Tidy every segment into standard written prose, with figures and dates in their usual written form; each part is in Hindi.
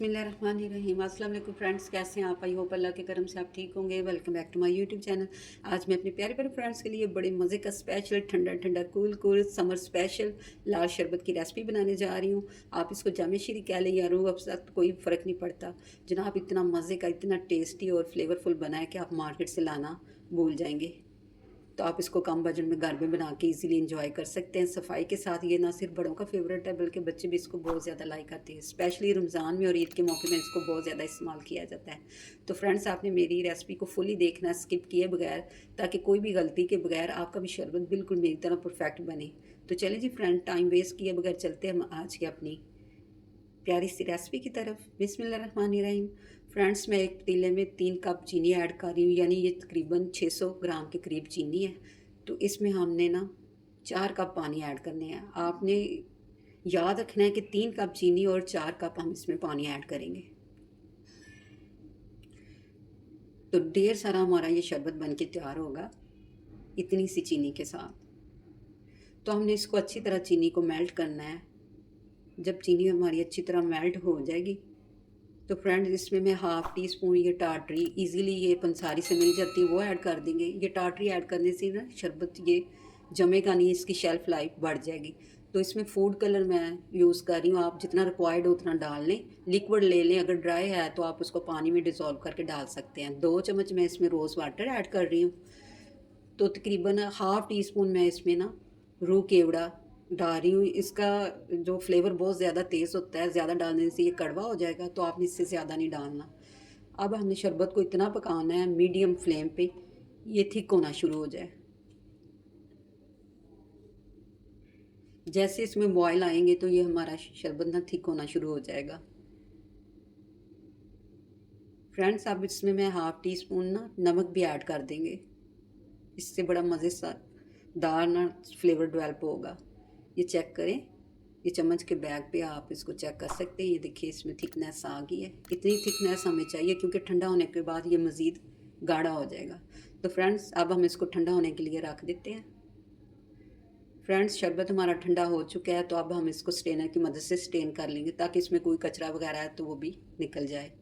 बिस्मिल्लाहिर्रहमानिर्रहीम। अस्सलाम वालेकुम फ्रेंड्स, कैसे हैं आप? आई होप अल्लाह के करम से आप ठीक होंगे। Welcome back to my YouTube channel. आज मैं अपने प्यारे प्यारे फ्रेंड्स के लिए बड़े मज़े का स्पेशल ठंडा ठंडा कूल कूल समर स्पेशल लाल शरबत की रेसिपी बनाने जा रही हूँ। आप इसको जामे शीरी कह लें या रूह अफ़ज़ा, कोई फ़र्क नहीं पड़ता जनाब। इतना मज़े का, इतना टेस्टी और फ्लेवरफुल बना है कि आप मार्केट से लाना भूल जाएंगे। तो आप इसको कम बजट में घर में बना के इजीली एंजॉय कर सकते हैं सफाई के साथ। ये ना सिर्फ बड़ों का फेवरेट है बल्कि बच्चे भी इसको बहुत ज़्यादा लाइक करते हैं। स्पेशली रमज़ान में और ईद के मौके में इसको बहुत ज़्यादा इस्तेमाल किया जाता है। तो फ्रेंड्स, आपने मेरी रेसिपी को फुली देखना, स्किप किए बगैर, ताकि कोई भी गलती के बगैर आपका भी शरबत बिल्कुल मेरी तरह परफेक्ट बने। तो चलें जी फ्रेंड, टाइम वेस्ट किए बगैर चलते हैं हम आज की अपनी प्यारी सी रेसिपी की तरफ। बिस्मिल्लाहिर्रहमानिर्रहीम। फ्रेंड्स, मैं एक पतीले में 3 कप चीनी ऐड कर रही हूँ, यानी ये तकरीबन 600 ग्राम के करीब चीनी है। तो इसमें हमने ना 4 कप पानी ऐड करने हैं। आपने याद रखना है कि 3 कप चीनी और 4 कप हम इसमें पानी ऐड करेंगे। तो ढेर सारा हमारा ये शरबत बन के तैयार होगा इतनी सी चीनी के साथ। तो हमने इसको अच्छी तरह चीनी को मेल्ट करना है। जब चीनी हमारी अच्छी तरह मेल्ट हो जाएगी तो फ्रेंड्स, इसमें मैं हाफ़ टी स्पून ये टाटरी, इजीली ये पंसारी से मिल जाती है, वो ऐड कर देंगे। ये टाटरी ऐड करने से ना शरबत ये जमेगा नहीं, इसकी शेल्फ़ लाइफ बढ़ जाएगी। तो इसमें फूड कलर मैं यूज़ कर रही हूँ। आप जितना रिक्वायर्ड हो उतना डाल लें। लिक्विड ले लें, अगर ड्राई है तो आप उसको पानी में डिज़ोल्व करके डाल सकते हैं। 2 चम्मच मैं इसमें रोज़ वाटर ऐड कर रही हूँ। तो तकरीबन हाफ़ टी स्पून मैं इसमें ना रूह केवड़ा डाल रही हूँ। इसका जो फ्लेवर बहुत ज़्यादा तेज़ होता है, ज़्यादा डालने से ये कड़वा हो जाएगा, तो आपने इससे ज़्यादा नहीं डालना। अब हमने शरबत को इतना पकाना है मीडियम फ्लेम पे, ये थिक होना शुरू हो जाए। जैसे इसमें बॉयल आएंगे तो ये हमारा शरबत ना थिक होना शुरू हो जाएगा। फ्रेंड्स, अब इसमें मैं हाफ़ टी स्पून ना नमक भी ऐड कर देंगे। इससे बड़ा मज़ेदार ना फ्लेवर डेवलप होगा। ये चेक करें, ये चम्मच के बैग पे आप इसको चेक कर सकते हैं। ये देखिए, इसमें थिकनेस आ गई है। इतनी थिकनेस हमें चाहिए क्योंकि ठंडा होने के बाद ये मज़ीद गाढ़ा हो जाएगा। तो फ्रेंड्स, अब हम इसको ठंडा होने के लिए रख देते हैं। फ्रेंड्स, शरबत हमारा ठंडा हो चुका है, तो अब हम इसको स्ट्रेनर की मदद से स्ट्रेन कर लेंगे ताकि इसमें कोई कचरा वगैरह है तो वो भी निकल जाए।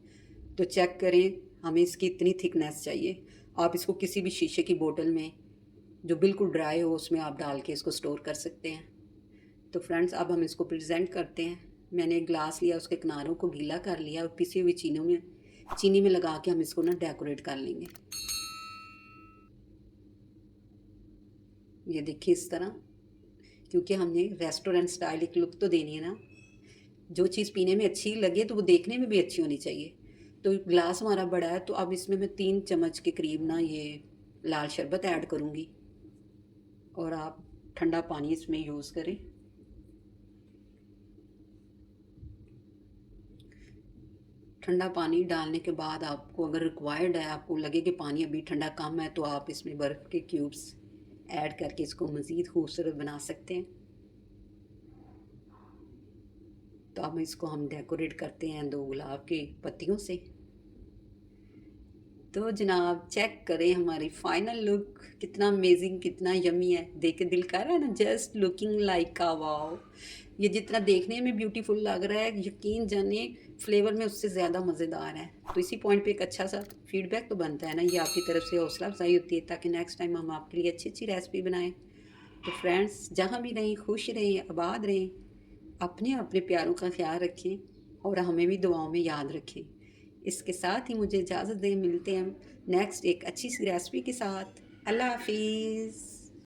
तो चेक करें, हमें इसकी इतनी थिकनेस चाहिए। आप इसको किसी भी शीशे की बोतल में जो बिल्कुल ड्राई हो उसमें आप डाल के इसको स्टोर कर सकते हैं। तो फ्रेंड्स, अब हम इसको प्रेजेंट करते हैं। मैंने एक ग्लास लिया, उसके किनारों को गीला कर लिया और पिसी हुई चीनी में लगा के हम इसको ना डेकोरेट कर लेंगे। ये देखिए इस तरह, क्योंकि हमने रेस्टोरेंट स्टाइल एक लुक तो देनी है ना। जो चीज़ पीने में अच्छी लगे तो वो देखने में भी अच्छी होनी चाहिए। तो ग्लास हमारा बड़ा है, तो अब इसमें मैं 3 चम्मच के करीब ना ये लाल शरबत ऐड करूँगी और आप ठंडा पानी इसमें यूज़ करें। ठंडा पानी डालने के बाद आपको अगर रिक्वायर्ड है, आपको लगे कि पानी अभी ठंडा कम है, तो आप इसमें बर्फ़ के क्यूब्स ऐड करके इसको मज़ीद खूबसूरत बना सकते हैं। तो अब इसको हम डेकोरेट करते हैं 2 गुलाब की पत्तियों से। तो जनाब चेक करें हमारी फाइनल लुक, कितना अमेजिंग, कितना यमी है। देख के दिल कर रहा है ना, just looking like a wow. ये जितना देखने में ब्यूटीफुल लग रहा है, यकीन जानिए फ्लेवर में उससे ज़्यादा मज़ेदार है। तो इसी पॉइंट पे एक अच्छा सा फीडबैक तो बनता है ना, ये आपकी तरफ से हौसला अफजाई होती है ताकि नेक्स्ट टाइम हम आपके लिए अच्छी अच्छी रेसिपी बनाएं। तो फ्रेंड्स, जहाँ भी रहें खुश रहें, आबाद रहें, अपने अपने प्यारों का ख्याल रखें और हमें भी दुआओं में याद रखें। इसके साथ ही मुझे इजाज़त दें, मिलते हैं नेक्स्ट एक अच्छी सी रेसिपी के साथ। अल्लाह हाफिज़।